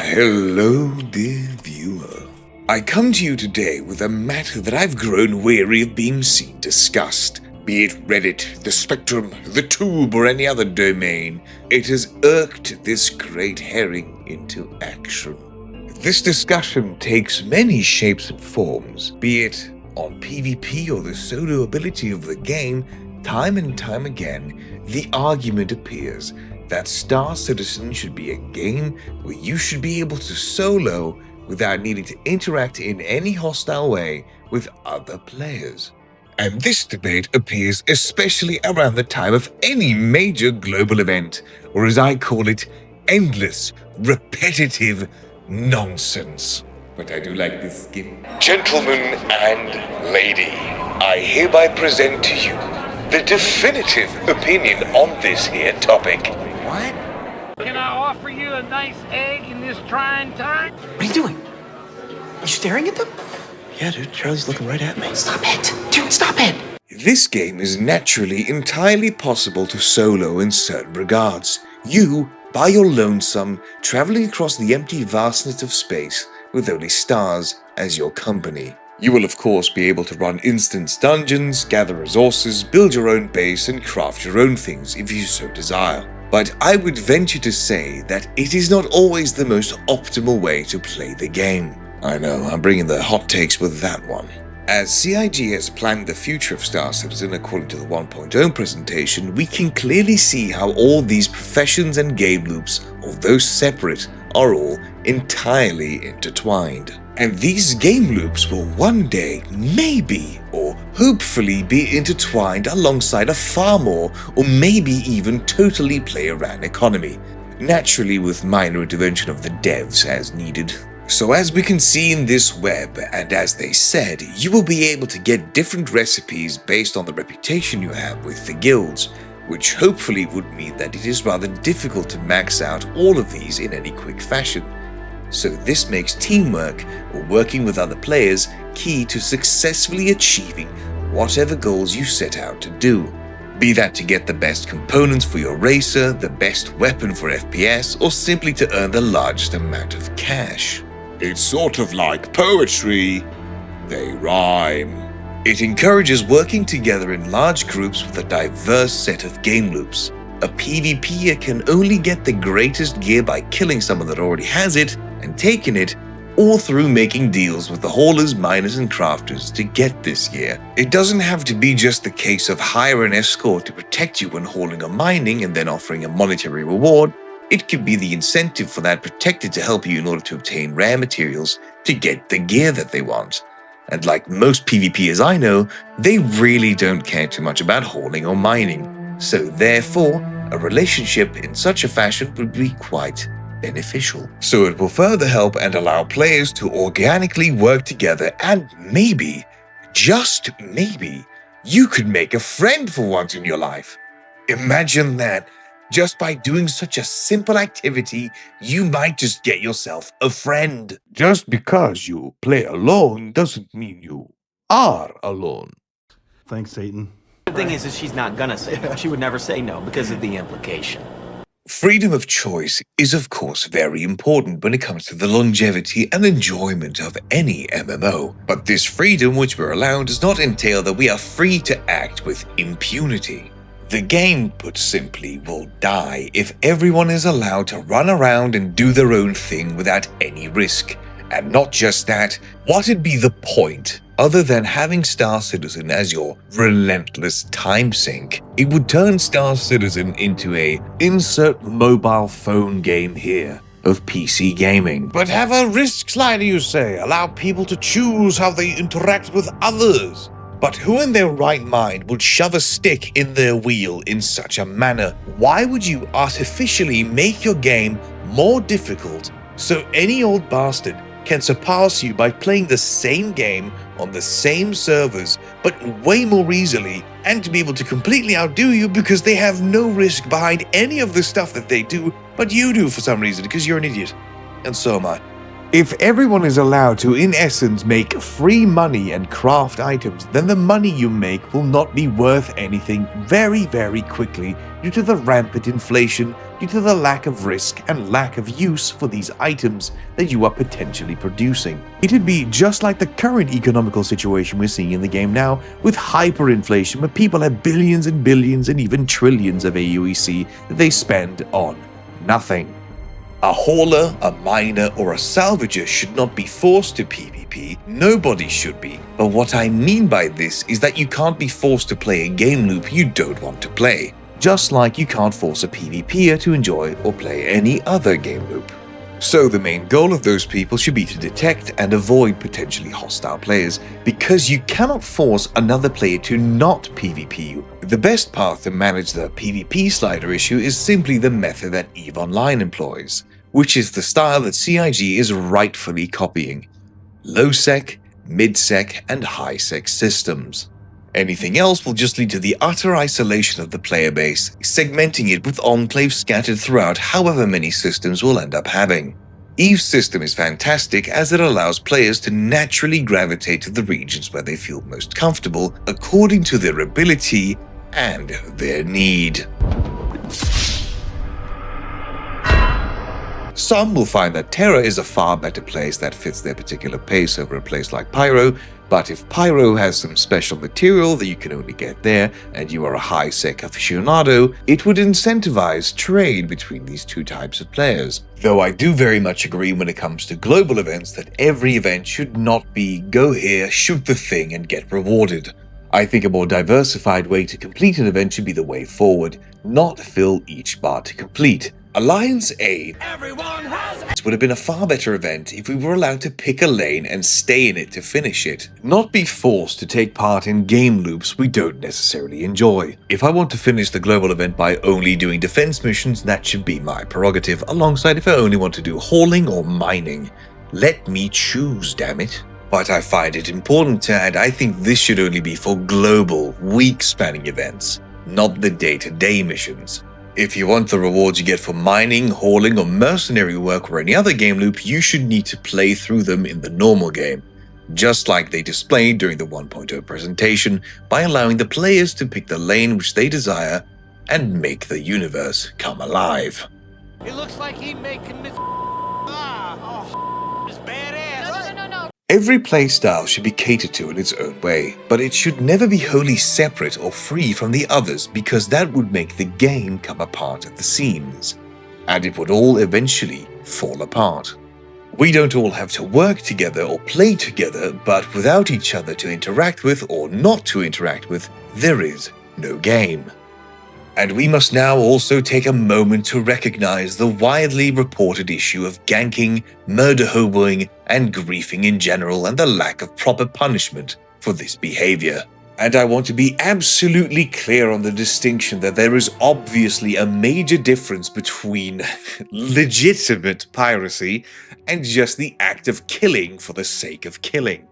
Hello, dear viewer. I come to you today with a matter that I've grown weary of being seen discussed. Be it Reddit, the Spectrum, the Tube, or any other domain, it has irked this great herring into action. This discussion takes many shapes and forms, be it on PvP or the solo ability of the game. Time and time again, the argument appears that Star Citizen should be a game where you should be able to solo without needing to interact in any hostile way with other players. And this debate appears especially around the time of any major global event, or as I call it, endless, repetitive nonsense. But I do like this skin. Gentlemen and lady, I hereby present to you the definitive opinion on this here topic. What? Can I offer you a nice egg in this trying time? What are you doing? Are you staring at them? Yeah, dude, Charlie's looking right at me. Stop it! Dude, stop it! This game is naturally entirely possible to solo in certain regards. You, by your lonesome, traveling across the empty vastness of space with only stars as your company. You will of course be able to run instance dungeons, gather resources, build your own base, and craft your own things if you so desire. But I would venture to say that it is not always the most optimal way to play the game. I know, I'm bringing the hot takes with that one. As CIG has planned the future of Star Citizen according to the 1.0 presentation, we can clearly see how all these professions and game loops, although separate, are all entirely intertwined. And these game loops will one day, maybe, or hopefully be intertwined alongside a far more, or maybe even totally play-around economy, naturally with minor intervention of the devs as needed. So as we can see in this web, and as they said, you will be able to get different recipes based on the reputation you have with the guilds, which hopefully would mean that it is rather difficult to max out all of these in any quick fashion. So this makes teamwork, or working with other players, key to successfully achieving whatever goals you set out to do. Be that to get the best components for your racer, the best weapon for FPS, or simply to earn the largest amount of cash. It's sort of like poetry. They rhyme. It encourages working together in large groups with a diverse set of game loops. A PvPer can only get the greatest gear by killing someone that already has it and taking it, or through making deals with the haulers, miners, and crafters to get this gear. It doesn't have to be just the case of hire an escort to protect you when hauling or mining and then offering a monetary reward. It could be the incentive for that protector to help you in order to obtain rare materials to get the gear that they want. And like most PvPers I know, they really don't care too much about hauling or mining. So therefore, a relationship in such a fashion would be quite beneficial. So it will further help and allow players to organically work together, and maybe, just maybe, you could make a friend for once in your life. Imagine that. Just by doing such a simple activity, you might just get yourself a friend. Just because you play alone doesn't mean you are alone. Thanks, Satan. The thing is she's not gonna say no. She would never say no because of the implication. Freedom of choice is of course very important when it comes to the longevity and enjoyment of any MMO, but this freedom which we're allowed does not entail that we are free to act with impunity. The game, put simply, will die if everyone is allowed to run around and do their own thing without any risk. And not just that, what'd be the point other than having Star Citizen as your relentless time sink? It would turn Star Citizen into a insert mobile phone game here of PC gaming. But have a risk slider, you say, allow people to choose how they interact with others. But who in their right mind would shove a stick in their wheel in such a manner? Why would you artificially make your game more difficult so any old bastard can surpass you by playing the same game on the same servers, but way more easily, and to be able to completely outdo you because they have no risk behind any of the stuff that they do, but you do for some reason because you're an idiot. And so am I. If everyone is allowed to, in essence, make free money and craft items, then the money you make will not be worth anything very, very quickly due to the rampant inflation, due to the lack of risk and lack of use for these items that you are potentially producing. It'd be just like the current economical situation we're seeing in the game now, with hyperinflation where people have billions and billions and even trillions of AUEC that they spend on nothing. A hauler, a miner, or a salvager should not be forced to PvP. Nobody should be. But what I mean by this is that you can't be forced to play a game loop you don't want to play. Just like you can't force a PvPer to enjoy or play any other game loop. So the main goal of those people should be to detect and avoid potentially hostile players, because you cannot force another player to not PvP you. The best path to manage the PvP slider issue is simply the method that EVE Online employs, which is the style that CIG is rightfully copying: low-sec, mid-sec, and high-sec systems. Anything else will just lead to the utter isolation of the player base, segmenting it with enclaves scattered throughout however many systems we'll end up having. EVE's system is fantastic as it allows players to naturally gravitate to the regions where they feel most comfortable according to their ability and their need. Some will find that Terra is a far better place that fits their particular pace over a place like Pyro, but if Pyro has some special material that you can only get there and you are a high-sec aficionado, it would incentivize trade between these two types of players. Though I do very much agree when it comes to global events that every event should not be go here, shoot the thing and get rewarded. I think a more diversified way to complete an event should be the way forward, not fill each bar to complete. Alliance Aid would have been a far better event if we were allowed to pick a lane and stay in it to finish it, not be forced to take part in game loops we don't necessarily enjoy. If I want to finish the global event by only doing defense missions, that should be my prerogative, alongside if I only want to do hauling or mining. Let me choose, damn it. But I find it important to add, I think this should only be for global, week-spanning events, not the day-to-day missions. If you want the rewards you get for mining, hauling, or mercenary work or any other game loop, you should need to play through them in the normal game, just like they displayed during the 1.0 presentation, by allowing the players to pick the lane which they desire and make the universe come alive. It looks like he making this it's badass. No. Every playstyle should be catered to in its own way, but it should never be wholly separate or free from the others, because that would make the game come apart at the seams, and it would all eventually fall apart. We don't all have to work together or play together, but without each other to interact with or not to interact with, there is no game. And we must now also take a moment to recognize the widely reported issue of ganking, murder hoboing, and griefing in general, and the lack of proper punishment for this behavior. And I want to be absolutely clear on the distinction that there is obviously a major difference between legitimate piracy and just the act of killing for the sake of killing.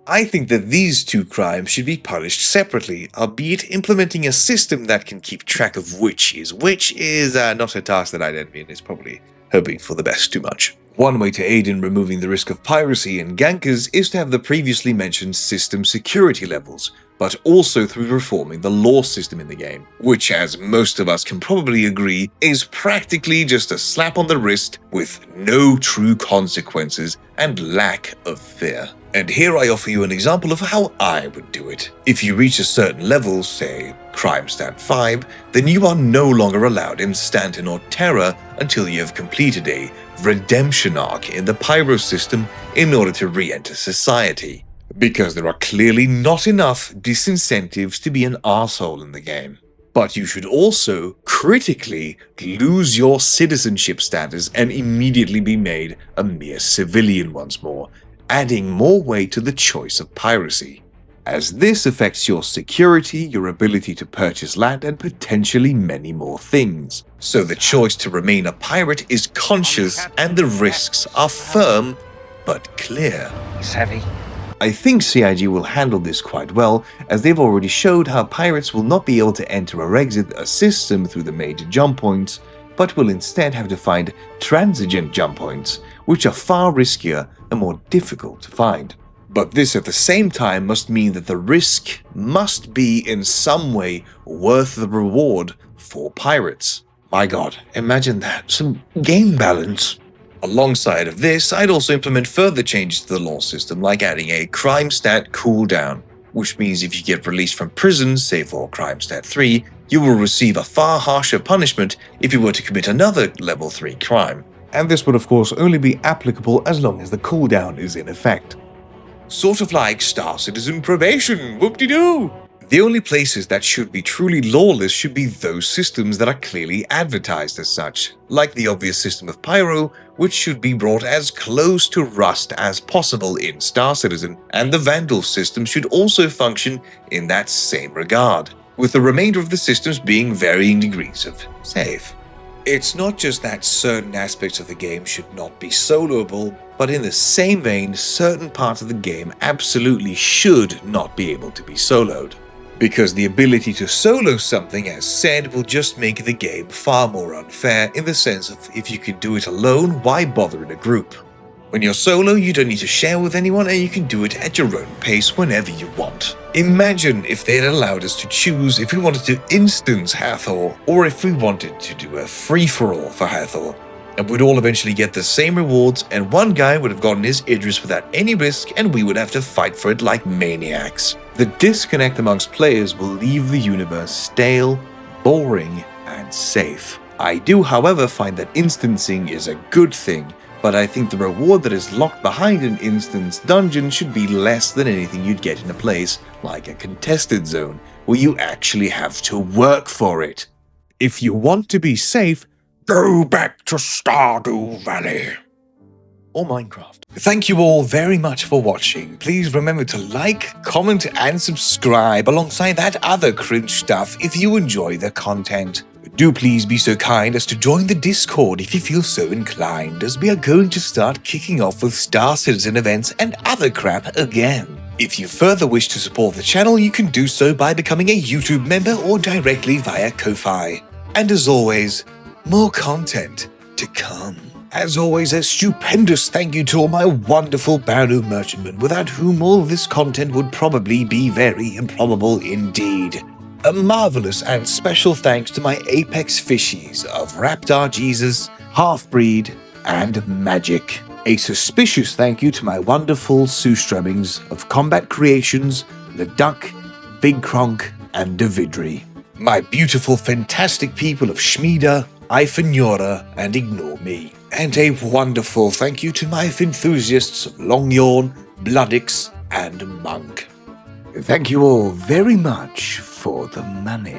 I think that these two crimes should be punished separately, albeit implementing a system that can keep track of which is not a task that I'd envy, and is probably hoping for the best too much. One way to aid in removing the risk of piracy and gankers is to have the previously mentioned system security levels, but also through reforming the law system in the game, which, as most of us can probably agree, is practically just a slap on the wrist with no true consequences and lack of fear. And here I offer you an example of how I would do it. If you reach a certain level, say Crime Stat 5, then you are no longer allowed Instantin or Terra until you have completed a redemption arc in the Pyro system in order to re-enter society, because there are clearly not enough disincentives to be an arsehole in the game. But you should also critically lose your citizenship status and immediately be made a mere civilian once more, adding more weight to the choice of piracy, as this affects your security, your ability to purchase land, and potentially many more things. So the choice to remain a pirate is conscious and the risks are firm but clear. It's heavy. I think CIG will handle this quite well, as they've already showed how pirates will not be able to enter or exit a system through the major jump points, but will instead have to find transigent jump points, which are far riskier and more difficult to find. But this at the same time must mean that the risk must be in some way worth the reward for pirates. My god, imagine that, some game balance. Alongside of this, I'd also implement further changes to the law system, like adding a crime stat cooldown, which means if you get released from prison, say for crime stat 3, you will receive a far harsher punishment if you were to commit another level 3 crime. And this would of course only be applicable as long as the cooldown is in effect. Sort of like Star Citizen probation, whoop-de-doo! The only places that should be truly lawless should be those systems that are clearly advertised as such, like the obvious system of Pyro, which should be brought as close to Rust as possible in Star Citizen, and the Vandal system should also function in that same regard, with the remainder of the systems being varying degrees of safe. It's not just that certain aspects of the game should not be soloable, but in the same vein, certain parts of the game absolutely should not be able to be soloed. Because the ability to solo something, as said, will just make the game far more unfair in the sense of if you can do it alone, why bother in a group? When you're solo, you don't need to share with anyone and you can do it at your own pace whenever you want. Imagine if they'd allowed us to choose if we wanted to instance Hathor or if we wanted to do a free-for-all for Hathor. And we'd all eventually get the same rewards and one guy would have gotten his Idris without any risk and we would have to fight for it like maniacs. The disconnect amongst players will leave the universe stale, boring, and safe. I do, however, find that instancing is a good thing, but I think the reward that is locked behind an instance dungeon should be less than anything you'd get in a place like a contested zone, where you actually have to work for it. If you want to be safe, go back to Stardew Valley. Or Minecraft. Thank you all very much for watching. Please remember to like, comment, and subscribe alongside that other cringe stuff if you enjoy the content. Do please be so kind as to join the Discord if you feel so inclined, as we are going to start kicking off with Star Citizen events and other crap again. If you further wish to support the channel, you can do so by becoming a YouTube member or directly via Ko-Fi. And as always, more content to come. As always, a stupendous thank you to all my wonderful Banu merchantmen, without whom all this content would probably be very improbable indeed. A marvelous and special thanks to my Apex Fishies of Raptor Jesus, Half-Breed, and Magic. A suspicious thank you to my wonderful Sue-Strummings of Combat Creations, The Duck, Big Kronk, and Davidri. My beautiful, fantastic people of Shmida, Ifanyora, and Ignore Me. And a wonderful thank you to my enthusiasts of Longyawn, Bloodix, and Monk. Thank you all very much for the money.